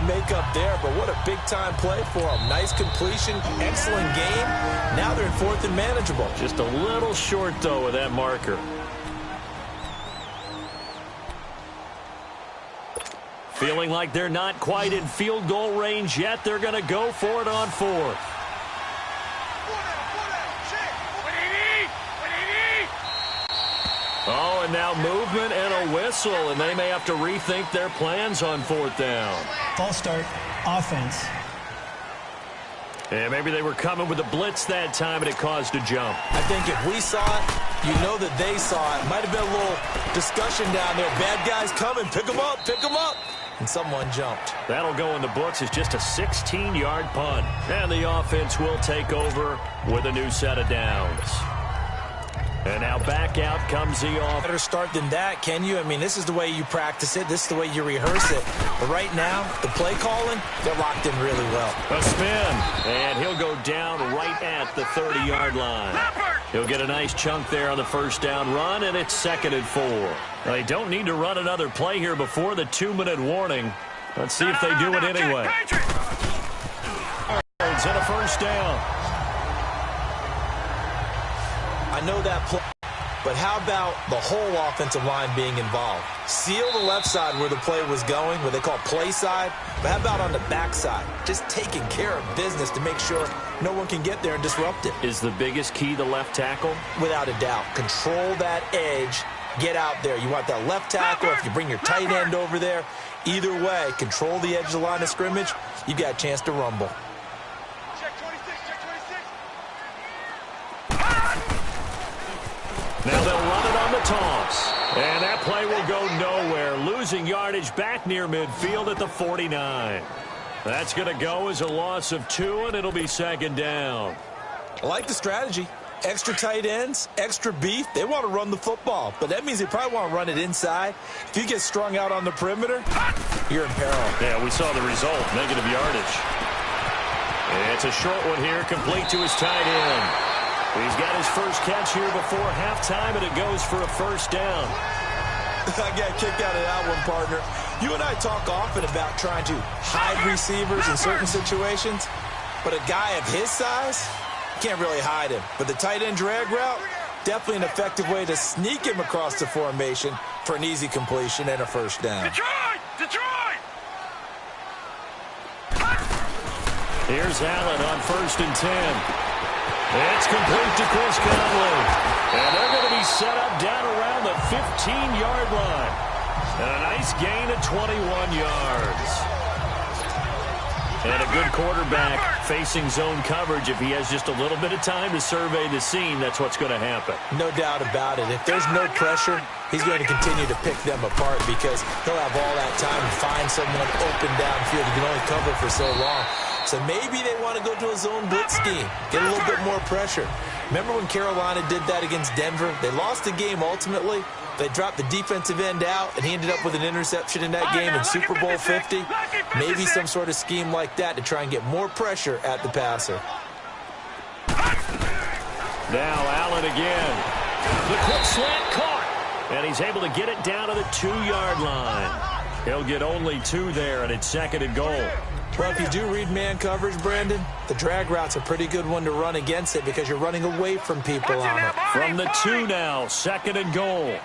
make up there, but what a big-time play for them. Nice completion, excellent game. Now they're in 4th and manageable. Just a little short, though, with that marker. Feeling like they're not quite in field goal range yet. They're going to go for it on 4th. Oh, and now movement and a whistle, and they may have to rethink their plans on 4th down. False start, offense. And maybe they were coming with a blitz that time, and it caused a jump. I think if we saw it, you know that they saw it. Might have been a little discussion down there. Bad guys coming. Pick them up. Pick them up. And someone jumped. That'll go in the books as just a 16-yard punt. And the offense will take over with a new set of downs. And now back out comes the offense. Better start than that, can you? I mean, this is the way you practice it. This is the way you rehearse it. But right now, the play calling, they're locked in really well. A spin. And he'll go down right at the 30-yard line. He'll get a nice chunk there on the first down run, and it's 2nd and 4. They don't need to run another play here before the 2-minute warning. Let's see if they do it anyway. Yards and a first down. I know that play, but how about the whole offensive line being involved? Seal the left side where the play was going, what they call play side, but how about on the back side? Just taking care of business to make sure no one can get there and disrupt it. Is the biggest key the left tackle? Without a doubt. Control that edge. Get out there. You want that left tackle. If you bring your tight end over there, either way, control the edge of the line of scrimmage, you got a chance to rumble. Now they'll run it on the toss. And that play will go nowhere. Losing yardage back near midfield at the 49. That's going to go as a loss of 2, and it'll be 2nd down. I like the strategy. Extra tight ends, extra beef. They want to run the football, but that means they probably want to run it inside. If you get strung out on the perimeter, you're in peril. Yeah, we saw the result, negative yardage. It's a short one here, complete to his tight end. He's got his first catch here before halftime, and it goes for a first down. I got a kick out of that one, partner. You and I talk often about trying to hide receivers in certain situations, but a guy of his size, you can't really hide him. But the tight end drag route, definitely an effective way to sneak him across the formation for an easy completion and a first down. Detroit! Here's Allen on 1st and 10. It's complete to Chris Conley. And they're going to be set up down around the 15-yard line. And a nice gain of 21 yards. And a good quarterback facing zone coverage. If he has just a little bit of time to survey the scene, that's what's going to happen. No doubt about it. If there's no pressure, he's going to continue to pick them apart because he'll have all that time to find someone open downfield. He can only cover for so long. So maybe they want to go to a zone blitz scheme, get a little bit more pressure. Remember when Carolina did that against Denver? They lost the game ultimately. They dropped the defensive end out, and he ended up with an interception in that game in Super Bowl 50. Maybe some sort of scheme like that to try and get more pressure at the passer. Now Allen again. The quick slant caught, and he's able to get it down to the 2-yard line. He'll get only 2 there, and it's 2nd and goal. Well, if you do read man coverage, Brandon, the drag route's a pretty good one to run against it because you're running away from people on it. From the 2 now, 2nd and goal.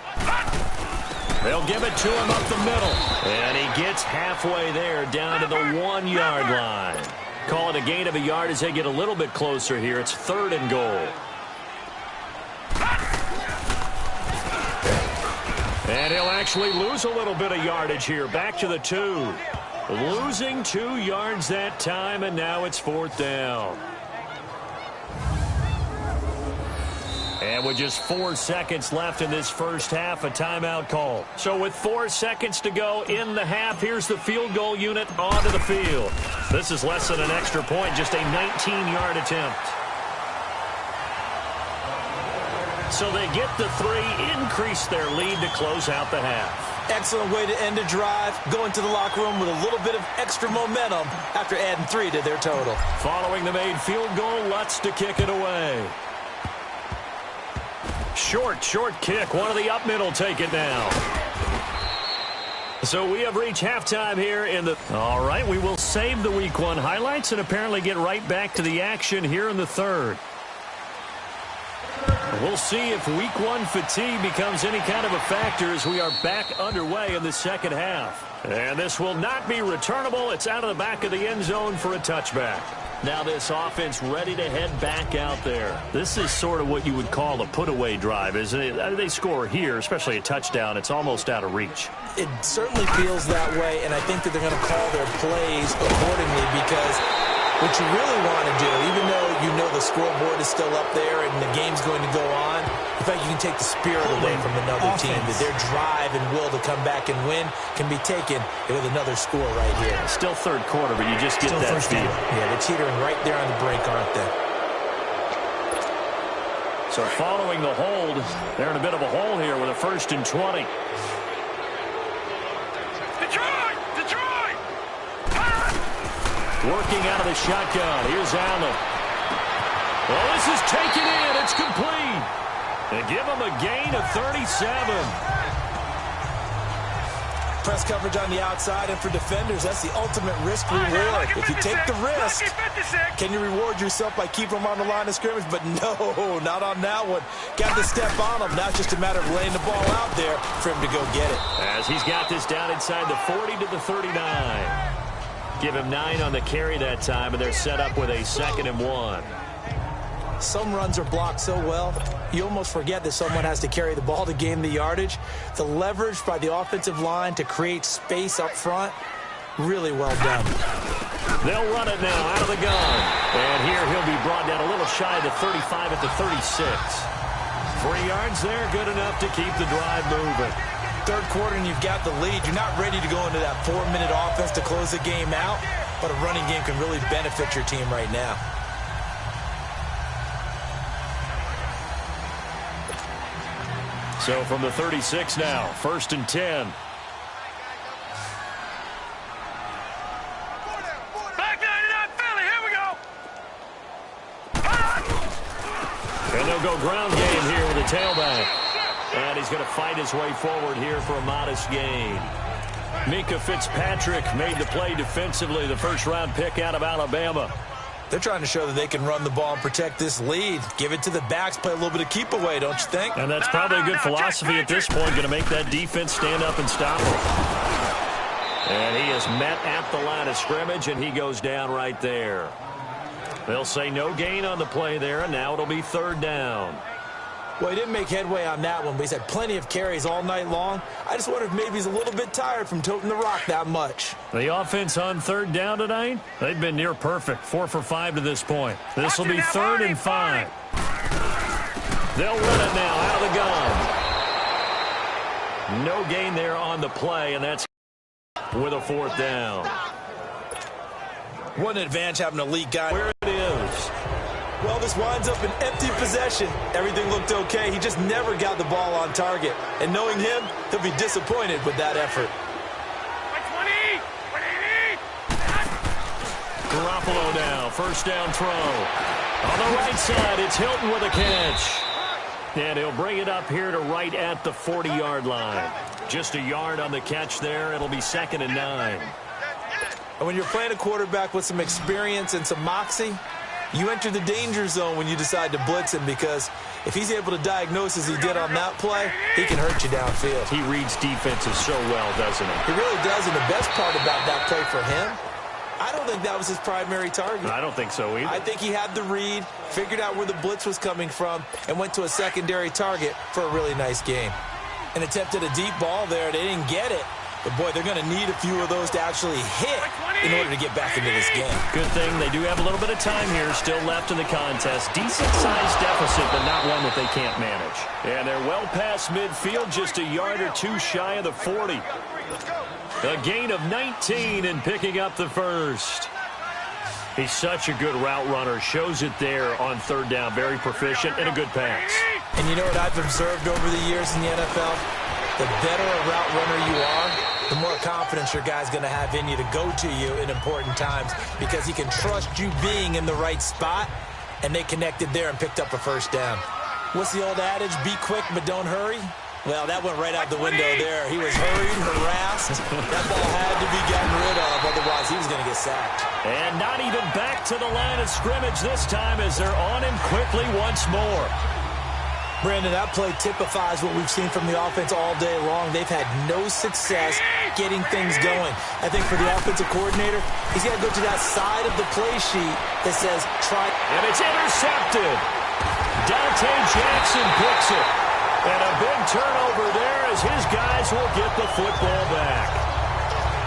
They'll give it to him up the middle. And he gets halfway there down to the 1-yard line. Call it a gain of a yard as they get a little bit closer here. It's 3rd and goal. And he'll actually lose a little bit of yardage here. Back to the 2. Losing 2 yards that time, and now it's 4th down. And with just 4 seconds left in this first half, a timeout call. So with 4 seconds to go in the half, here's the field goal unit onto the field. This is less than an extra point, just a 19-yard attempt. So they get the 3, increase their lead to close out the half. Excellent way to end a drive, going to the locker room with a little bit of extra momentum after adding 3 to their total. Following the made field goal, Lutz to kick it away. Short kick. One of the up middle take it now. So we have reached halftime here in the... All right, we will save the Week 1 highlights and apparently get right back to the action here in the third. We'll see if Week 1 fatigue becomes any kind of a factor as we are back underway in the second half. And this will not be returnable. It's out of the back of the end zone for a touchback. Now this offense ready to head back out there. This is sort of what you would call a put-away drive, isn't it? They score here, especially a touchdown. It's almost out of reach. It certainly feels that way, and I think that they're going to call their plays accordingly because what you really want to do, even though you know the scoreboard is still up there and the game's going to go on, in fact, you can take the spirit away from another team, that their drive and will to come back and win can be taken with another score right here. Still third quarter, but you just get that feel. Yeah, they're teetering right there on the brink, aren't they? So following the hold, they're in a bit of a hole here with a 1st and 20. Detroit! Working out of the shotgun. Here's Allen. Well, this is taken in. It's complete. They give him a gain of 37. Press coverage on the outside, and for defenders, that's the ultimate risk reward. If you take the risk, can you reward yourself by keeping them on the line of scrimmage? But no, not on that one. Got to step on them. Now it's just a matter of laying the ball out there for him to go get it. As he's got this down inside the 40 to the 39. Give him 9 on the carry that time, and they're set up with a 2nd and 1. Some runs are blocked so well, you almost forget that someone has to carry the ball to gain the yardage. The leverage by the offensive line to create space up front, really well done. They'll run it now out of the gun. And here he'll be brought down a little shy of the 35 at the 36. 3 yards there, good enough to keep the drive moving. Third quarter and you've got the lead. You're not ready to go into that 4-minute offense to close the game out, but a running game can really benefit your team right now. So from the 36 now, 1st and 10. Back 99 Philly, here we go. And they'll go ground game here with a tailback. And he's going to fight his way forward here for a modest gain. Minkah Fitzpatrick made the play defensively, the first-round pick out of Alabama. They're trying to show that they can run the ball and protect this lead. Give it to the backs, play a little bit of keep away, don't you think? And that's probably a good philosophy at this point, going to make that defense stand up and stop him. And he is met at the line of scrimmage, and he goes down right there. They'll say no gain on the play there, and now it'll be 3rd down. Well, he didn't make headway on that one, but he's had plenty of carries all night long. I just wonder if maybe he's a little bit tired from toting the rock that much. The offense on 3rd down tonight, they've been near perfect, 4 for 5 to this point. This will be 3rd and 5. They'll run it now out of the gun. No gain there on the play, and that's with a 4th down. What an advantage having a elite guy. Where it is. Well, this winds up an empty possession. Everything looked okay. He just never got the ball on target. And knowing him, he'll be disappointed with that effort. 20. Garoppolo now, 1st down throw. On the right side, it's Hilton with a catch. And he'll bring it up here to right at the 40-yard line. Just a yard on the catch there. It'll be 2nd and 9. And when you're playing a quarterback with some experience and some moxie, you enter the danger zone when you decide to blitz him, because if he's able to diagnose as he did on that play, he can hurt you downfield. He reads defenses so well, doesn't he? He really does, and the best part about that play for him, I don't think that was his primary target. I don't think so either. I think he had the read, figured out where the blitz was coming from, and went to a secondary target for a really nice game. And attempted a deep ball there. They didn't get it. But, boy, they're going to need a few of those to actually hit in order to get back into this game. Good thing they do have a little bit of time here still left in the contest. Decent-sized deficit, but not one that they can't manage. And they're well past midfield, just a yard or 2 shy of the 40. A gain of 19 and picking up the 1st. He's such a good route runner. Shows it there on 3rd down. Very proficient and a good pass. And you know what I've observed over the years in the NFL? The better a route runner you are, the more confidence your guy's going to have in you to go to you in important times, because he can trust you being in the right spot, and they connected there and picked up a 1st down. What's the old adage? Be quick, but don't hurry. Well, that went right out the window there. He was hurried, harassed. That ball had to be gotten rid of, otherwise he was going to get sacked. And not even back to the line of scrimmage this time as they're on him quickly once more. Brandon, that play typifies what we've seen from the offense all day long. They've had no success getting things going. I think for the offensive coordinator, he's got to go to that side of the play sheet that says try. And it's intercepted. Dante Jackson picks it. And a big turnover there as his guys will get the football back.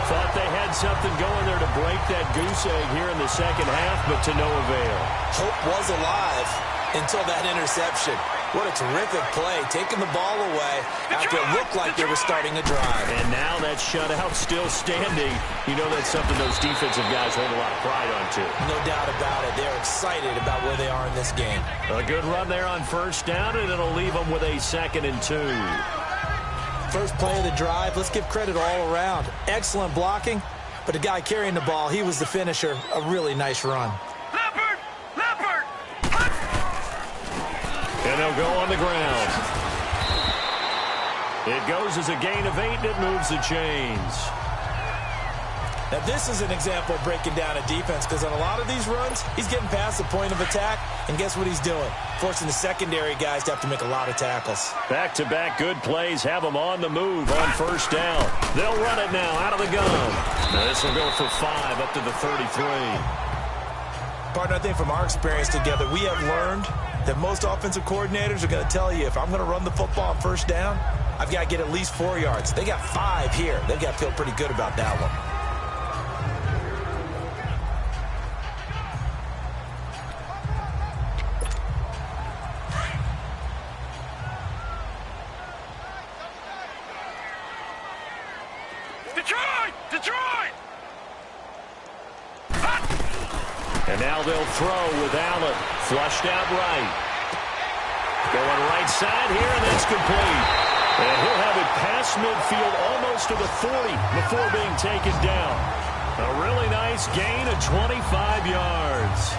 Thought they had something going there to break that goose egg here in the second half, but to no avail. Hope was alive until that interception. What a terrific play, taking the ball away after it looked like they were starting a drive. And now that shutout still standing. You know that's something those defensive guys hold a lot of pride on, too. No doubt about it. They're excited about where they are in this game. A good run there on first down, and it'll leave them with a 2nd and 2. First play of the drive, let's give credit all around. Excellent blocking, but the guy carrying the ball, he was the finisher. A really nice run. Leopard! Leopard! And they'll go on the ground. It goes as a gain of 8, and it moves the chains. Now, this is an example of breaking down a defense because on a lot of these runs, he's getting past the point of attack, and guess what he's doing? Forcing the secondary guys to have to make a lot of tackles. Back-to-back good plays have them on the move on first down. They'll run it now out of the gun. Now this will go for 5 up to the 33. Partner, I think from our experience together, we have learned that most offensive coordinators are going to tell you, if I'm going to run the football on first down, I've got to get at least 4 yards. They got 5 here. They've got to feel pretty good about that one. Detroit! And now they'll throw with Allen. Flushed out right. Going right side here, and that's complete. And he'll have it past midfield almost to the 40 before being taken down. A really nice gain of 25 yards.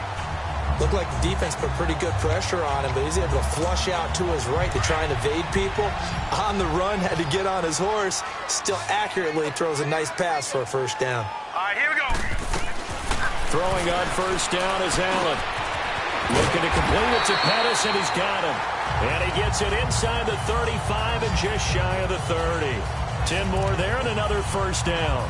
Looked like the defense put pretty good pressure on him, but he's able to flush out to his right to try and evade people. On the run, had to get on his horse. Still accurately throws a nice pass for a first down. All right, here we go. Throwing on first down is Allen. Looking to complete it to Pettis, and he's got him. And he gets it inside the 35 and just shy of the 30. 10 more there and another first down.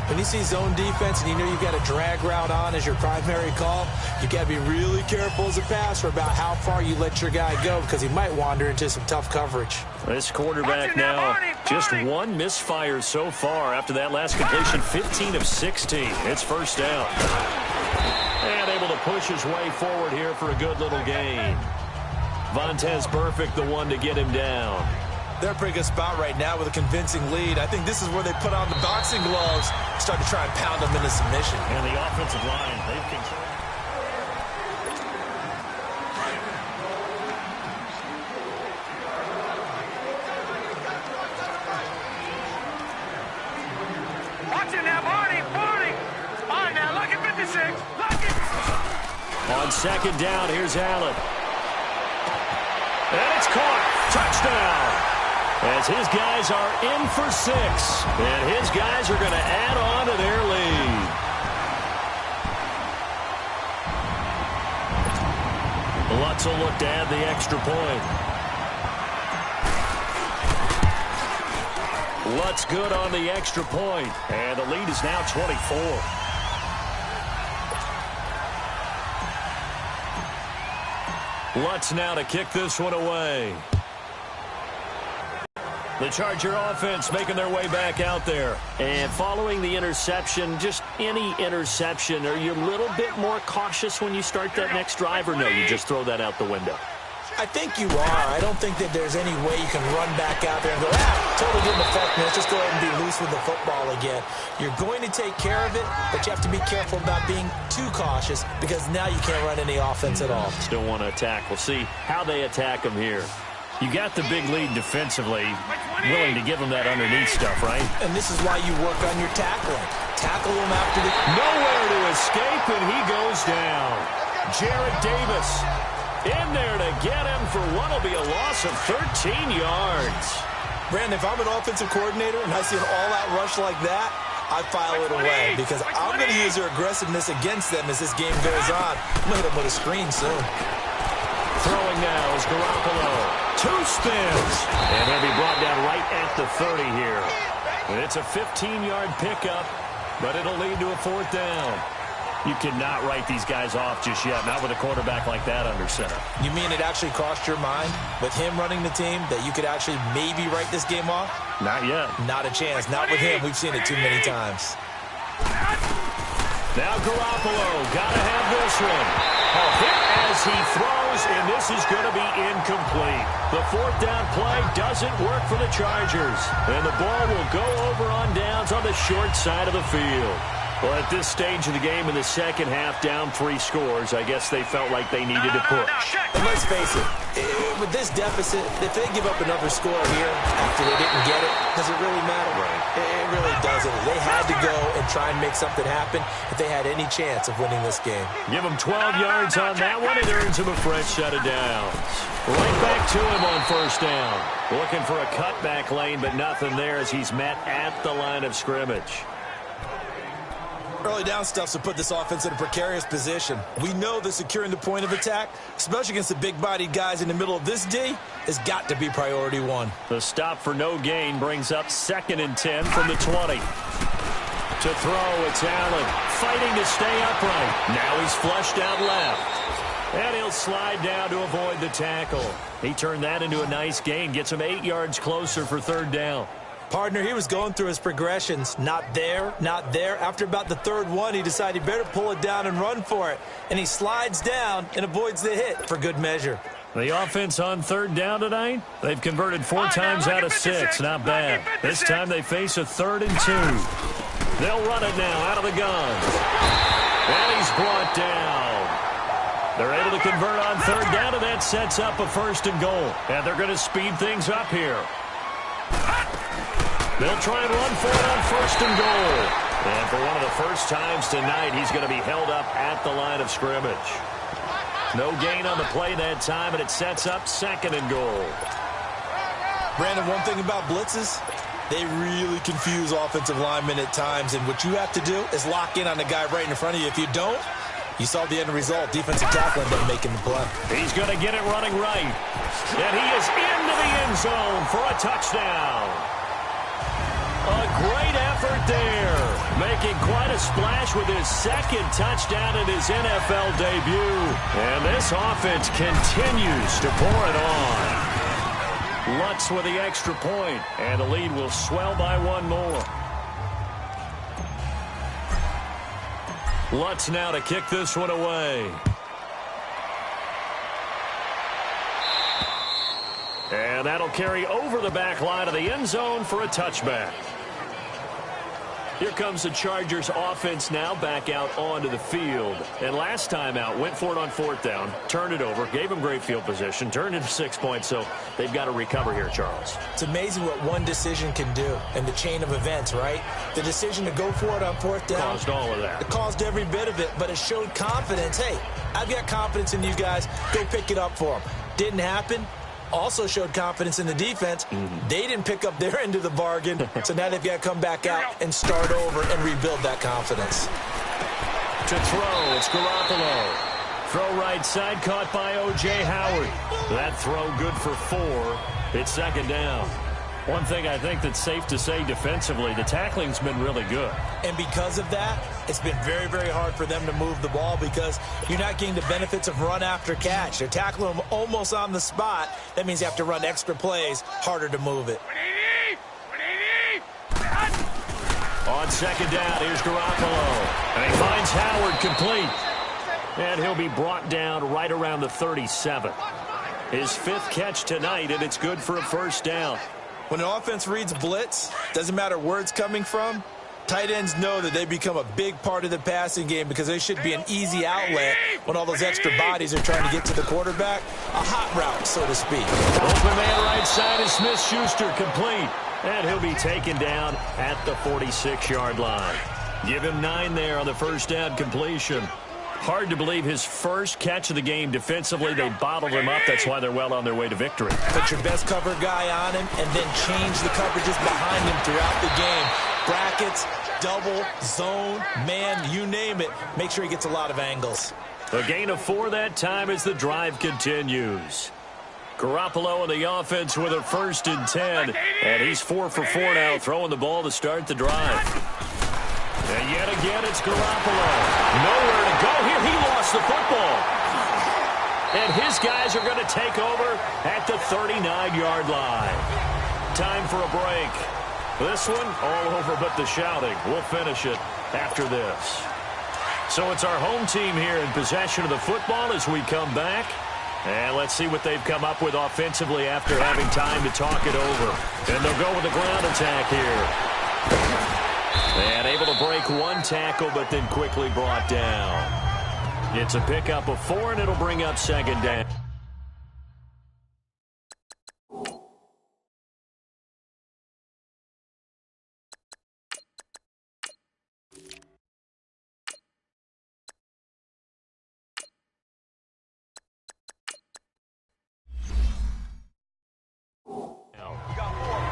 When you see zone defense and you know you've got a drag route on as your primary call, you've got to be really careful as a passer about how far you let your guy go because he might wander into some tough coverage. This quarterback now, just 1 misfire so far after that last completion, 15 of 16. It's first down. And able to push his way forward here for a good little gain. Vontaze Burfict, the one to get him down. They're in a pretty good spot right now with a convincing lead. I think this is where they put on the boxing gloves, start to try and pound them into submission. And the offensive line, they've controlled. Watch it now, Barney! Barney! All right, now, look at 56. Look it! On second down, here's Allen. And it's caught. Touchdown. As his guys are in for 6. And his guys are going to add on to their lead. Lutz will look to add the extra point. Lutz good on the extra point. And the lead is now 24. Lutz now to kick this one away. The Charger offense making their way back out there. And following the interception, just any interception, are you a little bit more cautious when you start that next drive, or no, you just throw that out the window? I think you are. I don't think that there's any way you can run back out there and go, totally didn't affect me. Let's just go ahead and be loose with the football again. You're going to take care of it, but you have to be careful about being too cautious because now you can't run any offense at all. Still want to attack. We'll see how they attack them here. You got the big lead defensively, willing to give them that underneath stuff, right? And this is why you work on your tackling. Tackle them after the... Nowhere to escape, and he goes down. Jarrett Davis. In there to get him for what will be a loss of 13 yards. Brandon, if I'm an offensive coordinator and I see an all-out rush like that, I file it away because I'm going to use their aggressiveness against them as this game goes on. I'm going to hit them with a screen soon. Throwing now is Garoppolo. 2 spins. And he'll be brought down right at the 30 here. And it's a 15-yard pickup, but it'll lead to a 4th down. You cannot write these guys off just yet, not with a quarterback like that under center. You mean it actually crossed your mind with him running the team that you could actually maybe write this game off? Not yet. Not a chance. Not with him. We've seen it too many times. Now Garoppolo, gotta have this one. A hit as he throws, and this is going to be incomplete. The 4th down play doesn't work for the Chargers, and the ball will go over on downs on the short side of the field. Well, at this stage of the game in the second half, down 3 scores, I guess they felt like they needed to push. And let's face it, with this deficit, if they give up another score here after they didn't get it, does it really matter? Right. It really doesn't. They had to go and try and make something happen if they had any chance of winning this game. Give him 12 yards on that one. It earns him a fresh set of downs. Right back to him on 1st down. Looking for a cutback lane, but nothing there as he's met at the line of scrimmage. Early down stuff to put this offense in a precarious position. We know that securing the point of attack, especially against the big-bodied guys in the middle of this D, has got to be priority 1. The stop for no gain brings up 2nd and 10 from the 20. To throw, it's Allen fighting to stay upright. Now he's flushed out left. And he'll slide down to avoid the tackle. He turned that into a nice gain, gets him 8 yards closer for 3rd down. Partner, he was going through his progressions. Not there, not there. After about the 3rd one, he decided he better pull it down and run for it. And he slides down and avoids the hit for good measure. The offense on 3rd down tonight, they've converted 4 times out of 6. Not bad. This time they face a 3rd and 2. They'll run it now out of the gun. And he's brought down. They're able to convert on 3rd down, and that sets up a 1st and goal. And they're going to speed things up here. They'll try and run for it on 1st and goal. And for one of the first times tonight, he's going to be held up at the line of scrimmage. No gain on the play that time, and it sets up 2nd and goal. Brandon, one thing about blitzes, they really confuse offensive linemen at times, and what you have to do is lock in on the guy right in front of you. If you don't, you saw the end result. Defensive tackle ended up making the play. He's going to get it running right. And he is into the end zone for a touchdown. A great effort there, making quite a splash with his 2nd touchdown in his NFL debut. And this offense continues to pour it on. Lutz with the extra point, and the lead will swell by 1 more. Lutz now to kick this one away. And that'll carry over the back line of the end zone for a touchback. Here comes the Chargers offense now back out onto the field. And last time out, went for it on 4th down, turned it over, gave them great field position, turned it to 6 points, so they've got to recover here, Charles. It's amazing what one decision can do in the chain of events, right? The decision to go for it on 4th down. Caused all of that. It caused every bit of it, but it showed confidence. Hey, I've got confidence in you guys. Go pick it up for them. Didn't happen. Also showed confidence in the defense. They didn't pick up their end of the bargain, so now they've got to come back out and start over and rebuild that confidence. To throw, it's Garoppolo. Throw right side, caught by O.J. Howard. That throw good for 4. It's 2nd down. One thing I think that's safe to say defensively, the tackling's been really good. And because of that, it's been very, very hard for them to move the ball because you're not getting the benefits of run after catch. They're tackling them almost on the spot. That means you have to run extra plays, harder to move it. On 2nd down, here's Garoppolo. And he finds Howard complete. And he'll be brought down right around the 37. His 5th catch tonight, and it's good for a 1st down. When an offense reads blitz, doesn't matter where it's coming from, tight ends know that they become a big part of the passing game because they should be an easy outlet when all those extra bodies are trying to get to the quarterback. A hot route, so to speak. Open man right side is Smith-Schuster complete. And he'll be taken down at the 46-yard line. Give him 9 there on the 1st down completion. Hard to believe his first catch of the game defensively. They bottled him up. That's why they're well on their way to victory. Put your best cover guy on him and then change the coverages behind him throughout the game. Brackets, double, zone, man, you name it. Make sure he gets a lot of angles. A gain of 4 that time as the drive continues. Garoppolo in the offense with a 1st and 10. And he's 4 for 4 now, throwing the ball to start the drive. And yet again, it's Garoppolo. Nowhere to go here. He lost the football. And his guys are going to take over at the 39-yard line. Time for a break. This one, all over but the shouting. We'll finish it after this. So it's our home team here in possession of the football as we come back. And let's see what they've come up with offensively after having time to talk it over. And they'll go with the ground attack here. And able to break 1 tackle, but then quickly brought down. It's a pickup of 4, and it'll bring up 2nd down.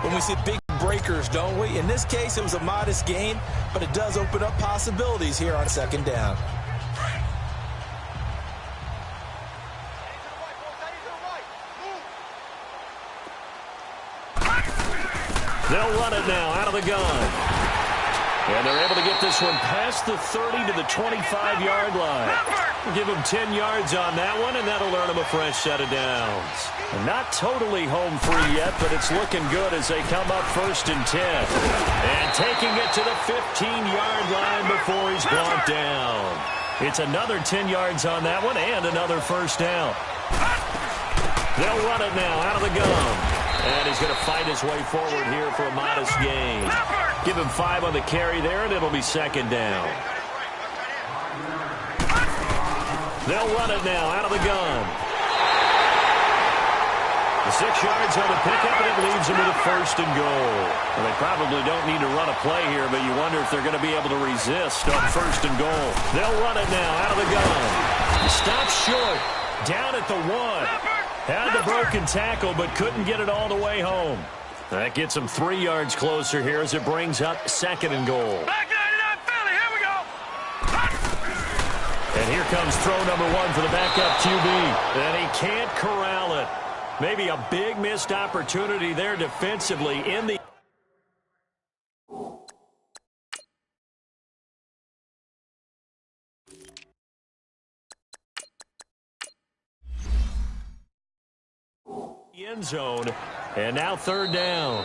When we see big breakers, don't we? In this case, it was a modest gain, but it does open up possibilities here on 2nd down. They'll run it now out of the gun. And they're able to get this one past the 30 to the 25-yard line. Give them 10 yards on that one, and that'll earn them a fresh set of downs. Not totally home free yet, but it's looking good as they come up 1st and 10. And taking it to the 15-yard line before he's brought down. It's another 10 yards on that one and another 1st down. They'll run it now out of the gun. And he's going to fight his way forward here for a modest gain. Give him 5 on the carry there, and it'll be 2nd down. They'll run it now out of the gun. The 6 yards on the pickup, and it leaves them with a 1st and goal. Well, they probably don't need to run a play here, but you wonder if they're going to be able to resist on 1st and goal. They'll run it now out of the gun. Stops short, down at the 1. Had the broken tackle, but couldn't get it all the way home. That gets him 3 yards closer here as it brings up 2nd and goal. Back 99 Philly, here we go. And here comes throw number 1 for the backup QB. And he can't corral it. Maybe a big missed opportunity there defensively in the... end zone, and now 3rd down.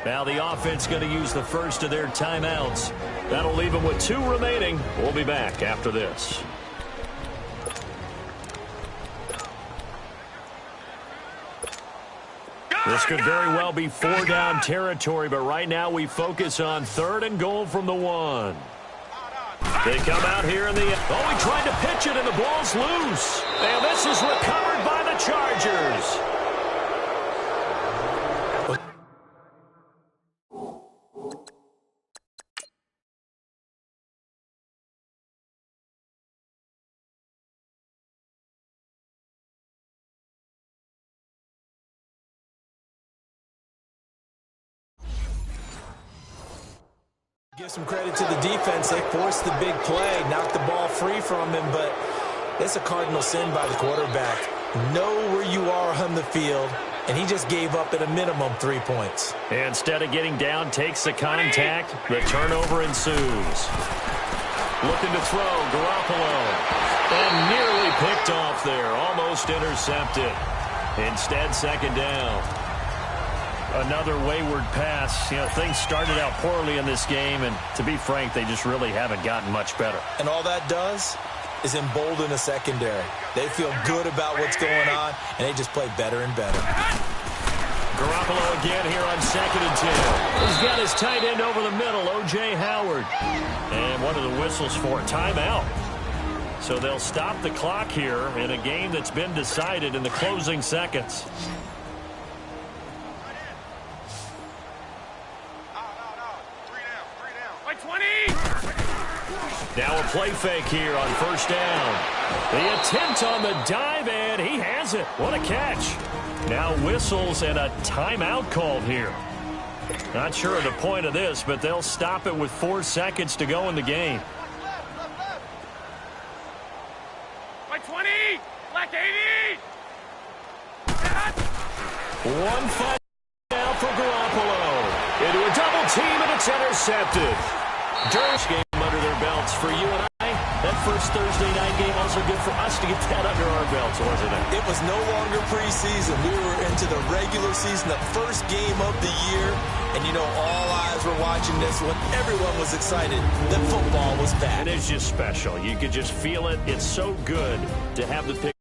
Now the offense going to use the first of their timeouts. That'll leave them with 2 remaining. We'll be back after this. This could very well be 4-down territory, but right now we focus on 3rd and goal from the 1. They come out here in the... Oh, he tried to pitch it, and the ball's loose. And this is recovered by the Chargers. Give some credit to the defense. They forced the big play, knocked the ball free from him, but it's a cardinal sin by the quarterback. Know where you are on the field, and he just gave up at a minimum 3 points. Instead of getting down, takes the contact. The turnover ensues. Looking to throw, Garoppolo. And nearly picked off there, almost intercepted. Instead, 2nd down. Another wayward pass. You know, things started out poorly in this game, and to be frank, they just really haven't gotten much better. And all that does is embolden the secondary. They feel good about what's going on, and they just play better and better. Garoppolo again here on 2nd and 10. He's got his tight end over the middle, O.J. Howard. And one of the whistles for a timeout. So they'll stop the clock here in a game that's been decided in the closing seconds. Now a play fake here on first down. The attempt on the dive, and he has it. What a catch. Now whistles and a timeout called here. Not sure of the point of this, but they'll stop it with 4 seconds to go in the game. By 20, black 80. One final now for Garoppolo. Into a double team, and it's intercepted. Durst game under their belts for you and I. That first Thursday night game also good for us to get that under our belts, wasn't it? It was no longer preseason. We were into the regular season, the first game of the year. And, you know, all eyes were watching this when everyone was excited that football was back. And it's just special. You could just feel it. It's so good to have the pick.